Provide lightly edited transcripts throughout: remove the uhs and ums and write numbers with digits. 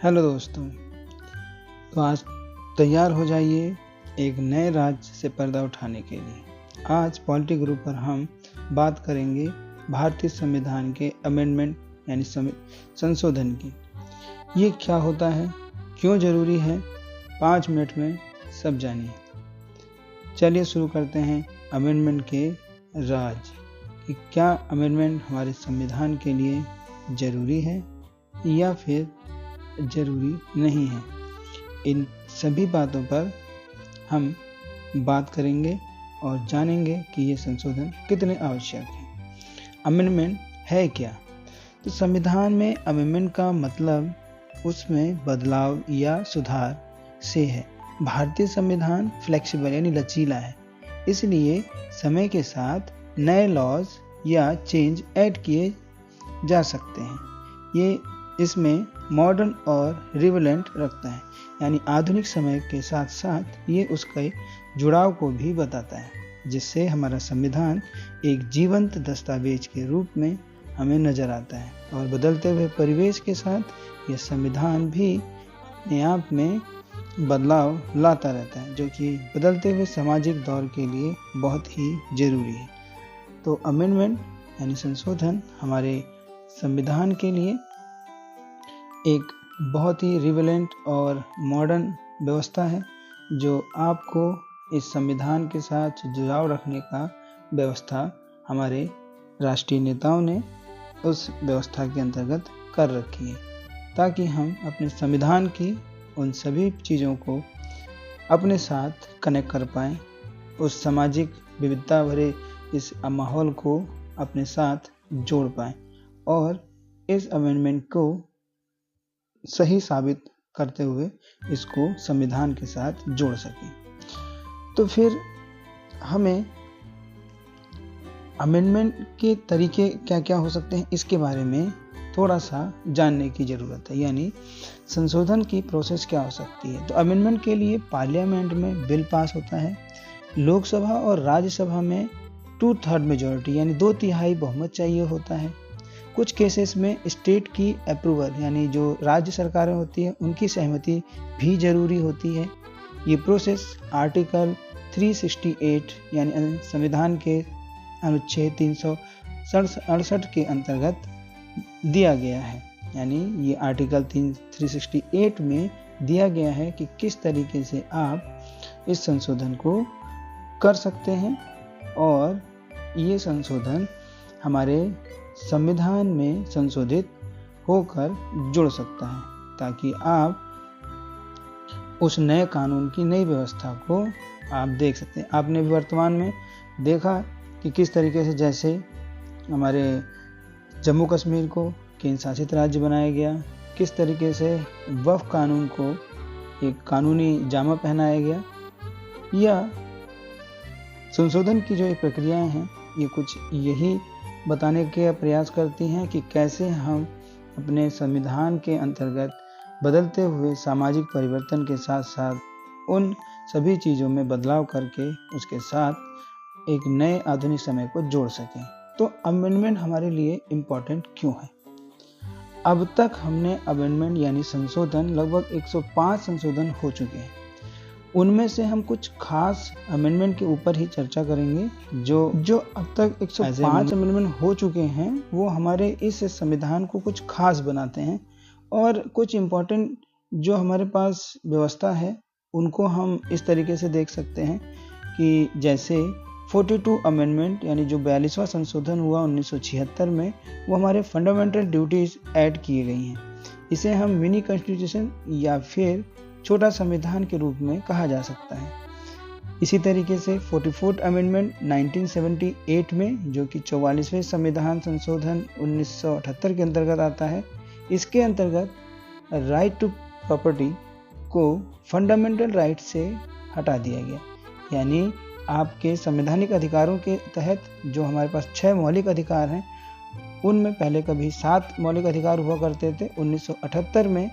Hello दोस्तों, तो आज तैयार हो जाइए एक नए राज से पर्दा उठाने के लिए। आज पॉलिटी ग्रुप पर हम बात करेंगे भारतीय संविधान के अमेंडमेंट यानी संशोधन की। ये क्या होता है, क्यों ज़रूरी है, 5 मिनट में सब जानिए। चलिए शुरू करते हैं अमेंडमेंट के राज कि क्या अमेंडमेंट हमारे संविधान के लिए ज़रूरी है या फिर ज़रूरी नहीं है। इन सभी बातों पर हम बात करेंगे और जानेंगे कि ये संशोधन कितने आवश्यक हैं। अमेंडमेंट है क्या? तो संविधान में अमेंडमेंट का मतलब उसमें बदलाव या सुधार से है। भारतीय संविधान फ्लेक्सिबल यानी लचीला है, इसलिए समय के साथ नए लॉज या चेंज ऐड किए जा सकते हैं। ये इसमें मॉडर्न और रिलेवेंट रखता है, यानी आधुनिक समय के साथ साथ ये उसके जुड़ाव को भी बताता है, जिससे हमारा संविधान एक जीवंत दस्तावेज के रूप में हमें नजर आता है। और बदलते हुए परिवेश के साथ यह संविधान भी अपने आप में बदलाव लाता रहता है, जो कि बदलते हुए सामाजिक दौर के लिए बहुत ही जरूरी है। तो अमेंडमेंट यानी संशोधन हमारे संविधान के लिए एक बहुत ही रिलेवेंट और मॉडर्न व्यवस्था है, जो आपको इस संविधान के साथ जुड़ाव रखने का व्यवस्था हमारे राष्ट्रीय नेताओं ने उस व्यवस्था के अंतर्गत कर रखी है, ताकि हम अपने संविधान की उन सभी चीज़ों को अपने साथ कनेक्ट कर पाएँ, उस सामाजिक विविधता भरे इस माहौल को अपने साथ जोड़ पाएँ और इस अमेंडमेंट को सही साबित करते हुए इसको संविधान के साथ जोड़ सकें। तो फिर हमें अमेंडमेंट के तरीके क्या क्या हो सकते हैं, इसके बारे में थोड़ा सा जानने की ज़रूरत है, यानी संशोधन की प्रोसेस क्या हो सकती है। तो अमेंडमेंट के लिए पार्लियामेंट में बिल पास होता है, लोकसभा और राज्यसभा में 2/3 मेजॉरिटी यानी 2/3 बहुमत चाहिए होता है। कुछ केसेस में स्टेट की अप्रूवल यानी जो राज्य सरकारें होती हैं उनकी सहमति भी जरूरी होती है। ये प्रोसेस आर्टिकल 368 यानी संविधान के अनुच्छेद 368 के अंतर्गत दिया गया है। यानी ये आर्टिकल 368 में दिया गया है कि किस तरीके से आप इस संशोधन को कर सकते हैं और ये संशोधन हमारे संविधान में संशोधित होकर जुड़ सकता है, ताकि आप उस नए कानून की नई व्यवस्था को आप देख सकते हैं। आपने भी वर्तमान में देखा कि किस तरीके से जैसे हमारे जम्मू कश्मीर को केंद्र शासित राज्य बनाया गया, किस तरीके से वक्फ कानून को एक कानूनी जामा पहनाया गया, या संशोधन की जो ये प्रक्रियाएं हैं ये कुछ यही बताने के प्रयास करती हैं कि कैसे हम अपने संविधान के अंतर्गत बदलते हुए सामाजिक परिवर्तन के साथ साथ उन सभी चीज़ों में बदलाव करके उसके साथ एक नए आधुनिक समय को जोड़ सकें। तो अमेंडमेंट हमारे लिए इम्पोर्टेंट क्यों है? अब तक हमने अमेंडमेंट यानी संशोधन लगभग 105 संशोधन हो चुके हैं। उनमें से हम कुछ खास अमेंडमेंट के ऊपर ही चर्चा करेंगे। जो अब तक 105 अमेंडमेंट हो चुके हैं वो हमारे इस संविधान को कुछ खास बनाते हैं, और कुछ इम्पोर्टेंट जो हमारे पास व्यवस्था है उनको हम इस तरीके से देख सकते हैं कि जैसे 42 अमेंडमेंट यानी जो 42वां संशोधन हुआ 1976 में, वो हमारे फंडामेंटल ड्यूटीज ऐड किए गई हैं। इसे हम मिनी कॉन्स्टिट्यूशन या फिर छोटा संविधान के रूप में कहा जा सकता है। इसी तरीके से 44th अमेंडमेंट 1978 में, जो कि 44वें संविधान संशोधन 1978 के अंतर्गत आता है, इसके अंतर्गत राइट टू प्रॉपर्टी को फंडामेंटल राइट से हटा दिया गया। यानी आपके संवैधानिक अधिकारों के तहत जो हमारे पास 6 मौलिक अधिकार हैं, उनमें पहले कभी 7 मौलिक अधिकार हुआ करते थे। 1978 में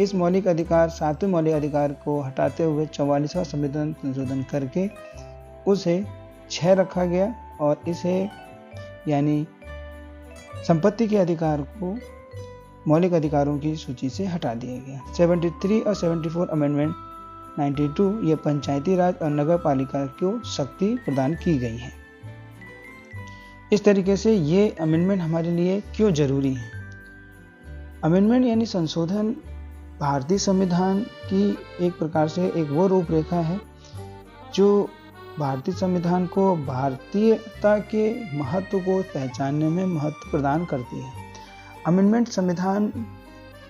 इस मौलिक अधिकार 7वें मौलिक अधिकार को हटाते हुए 44वां संविधान संशोधन करके उसे 6 रखा गया, और इसे यानी संपत्ति के अधिकार को मौलिक अधिकारों की सूची से हटा दिया गया। 73 और 74 अमेंडमेंट 92 ये पंचायती राज और नगर पालिका को शक्ति प्रदान की गई है। इस तरीके से ये अमेंडमेंट हमारे लिए क्यों जरूरी है। अमेंडमेंट यानी संशोधन भारतीय संविधान की एक प्रकार से एक वो रूपरेखा है जो भारतीय संविधान को भारतीयता के महत्व को पहचानने में महत्व प्रदान करती है। अमेंडमेंट संविधान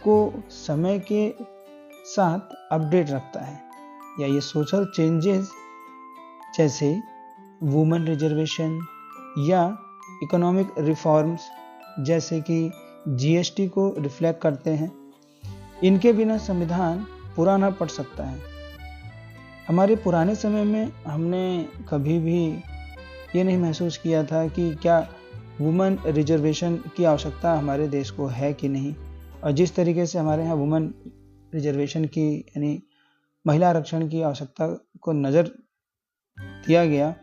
को समय के साथ अपडेट रखता है, या ये सोशल चेंजेस जैसे वुमेन रिजर्वेशन या इकोनॉमिक रिफॉर्म्स जैसे कि जीएसटी को रिफ्लेक्ट करते हैं। इनके बिना संविधान पुराना पड़ सकता है। हमारे पुराने समय में हमने कभी भी ये नहीं महसूस किया था कि क्या वुमेन रिजर्वेशन की आवश्यकता हमारे देश को है कि नहीं, और जिस तरीके से हमारे यहाँ वुमेन रिजर्वेशन की यानी महिला आरक्षण की आवश्यकता को नज़र दिया गया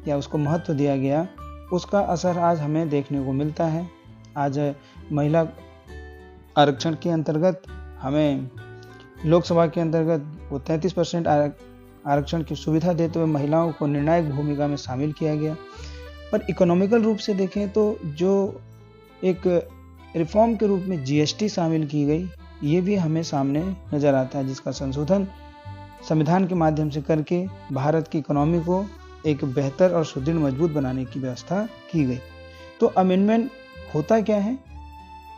या उसको महत्व दिया गया, उसका असर आज हमें देखने को मिलता है। आज महिला आरक्षण के अंतर्गत हमें लोकसभा के अंतर्गत वो 33% आरक्षण की सुविधा देते हुए महिलाओं को निर्णायक भूमिका में शामिल किया गया। पर इकोनॉमिकल रूप से देखें तो जो एक रिफॉर्म के रूप में जीएसटी शामिल की गई, ये भी हमें सामने नजर आता है, जिसका संशोधन संविधान के माध्यम से करके भारत की इकोनॉमी को एक बेहतर और सुदृढ़ मजबूत बनाने की व्यवस्था की गई। तो अमेंडमेंट होता क्या है?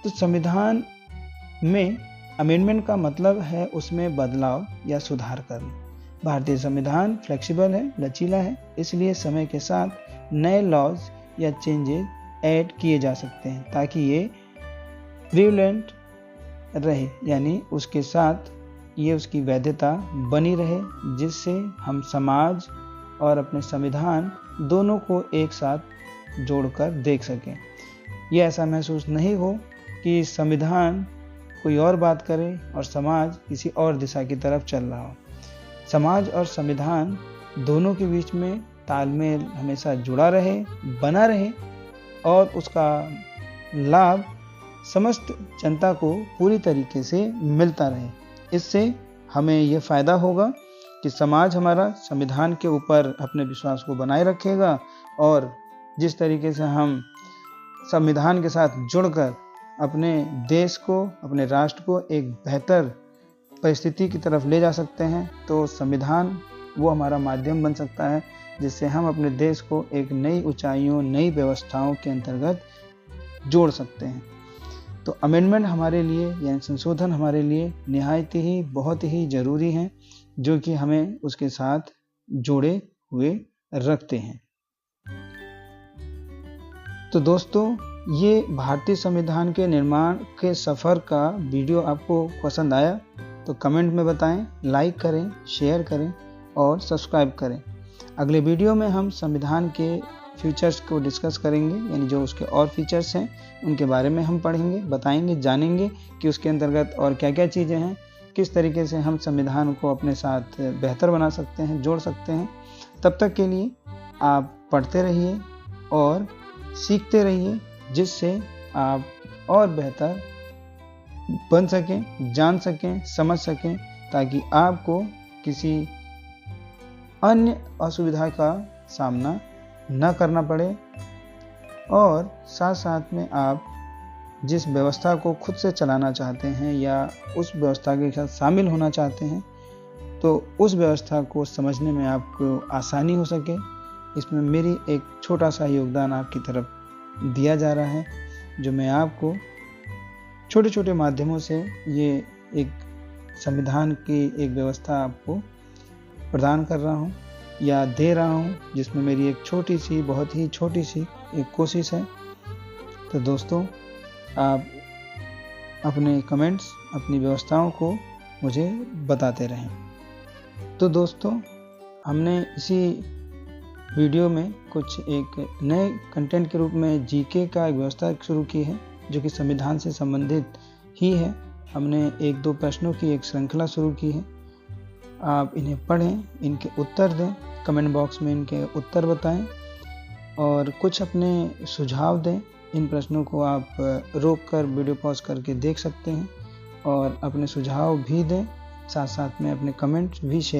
तो संविधान में अमेंडमेंट का मतलब है उसमें बदलाव या सुधार करना। भारतीय संविधान फ्लेक्सिबल है, लचीला है, इसलिए समय के साथ नए लॉज या चेंजेस ऐड किए जा सकते हैं ताकि ये प्रिवेलेंट रहे, यानी उसके साथ ये उसकी वैधता बनी रहे, जिससे हम समाज और अपने संविधान दोनों को एक साथ जोड़कर देख सकें। ये ऐसा महसूस नहीं हो कि संविधान कोई और बात करे और समाज किसी और दिशा की तरफ चल रहा हो। समाज और संविधान दोनों के बीच में तालमेल हमेशा जुड़ा रहे, बना रहे, और उसका लाभ समस्त जनता को पूरी तरीके से मिलता रहे। इससे हमें ये फायदा होगा कि समाज हमारा संविधान के ऊपर अपने विश्वास को बनाए रखेगा, और जिस तरीके से हम संविधान के साथ जुड़कर अपने देश को, अपने राष्ट्र को एक बेहतर परिस्थिति की तरफ ले जा सकते हैं, तो संविधान वो हमारा माध्यम बन सकता है जिससे हम अपने देश को एक नई ऊंचाइयों, नई व्यवस्थाओं के अंतर्गत जोड़ सकते हैं। तो अमेंडमेंट हमारे लिए यानी संशोधन हमारे लिए निहायत ही बहुत ही ज़रूरी हैं, जो कि हमें उसके साथ जोड़े हुए रखते हैं। तो दोस्तों, ये भारतीय संविधान के निर्माण के सफ़र का वीडियो आपको पसंद आया तो कमेंट में बताएं, लाइक करें, शेयर करें और सब्सक्राइब करें। अगले वीडियो में हम संविधान के फीचर्स को डिस्कस करेंगे, यानी जो उसके और फीचर्स हैं उनके बारे में हम पढ़ेंगे, बताएंगे, जानेंगे कि उसके अंतर्गत और क्या क्या चीज़ें हैं, किस तरीके से हम संविधान को अपने साथ बेहतर बना सकते हैं, जोड़ सकते हैं। तब तक के लिए आप पढ़ते रहिए और सीखते रहिए, जिससे आप और बेहतर बन सकें, जान सकें, समझ सकें, ताकि आपको किसी अन्य असुविधा का सामना न करना पड़े, और साथ साथ में आप जिस व्यवस्था को खुद से चलाना चाहते हैं या उस व्यवस्था के साथ शामिल होना चाहते हैं, तो उस व्यवस्था को समझने में आपको आसानी हो सके। इसमें मेरी एक छोटा सा योगदान आपकी तरफ दिया जा रहा है, जो मैं आपको छोटे छोटे माध्यमों से ये एक संविधान की एक व्यवस्था आपको प्रदान कर रहा हूँ या दे रहा हूँ, जिसमें मेरी एक छोटी सी, बहुत ही छोटी सी एक कोशिश है। तो दोस्तों, आप अपने कमेंट्स, अपनी व्यवस्थाओं को मुझे बताते रहें। तो दोस्तों, हमने इसी वीडियो में कुछ एक नए कंटेंट के रूप में जीके का एक व्यवस्था शुरू की है, जो कि संविधान से संबंधित ही है। हमने 1-2 प्रश्नों की एक श्रृंखला शुरू की है। आप इन्हें पढ़ें, इनके उत्तर दें, कमेंट बॉक्स में इनके उत्तर बताएं और कुछ अपने सुझाव दें इन प्रश्नों को आप रोक कर वीडियो पॉज करके देख सकते हैं और अपने सुझाव भी दें, साथ साथ में अपने कमेंट्स भी शेयर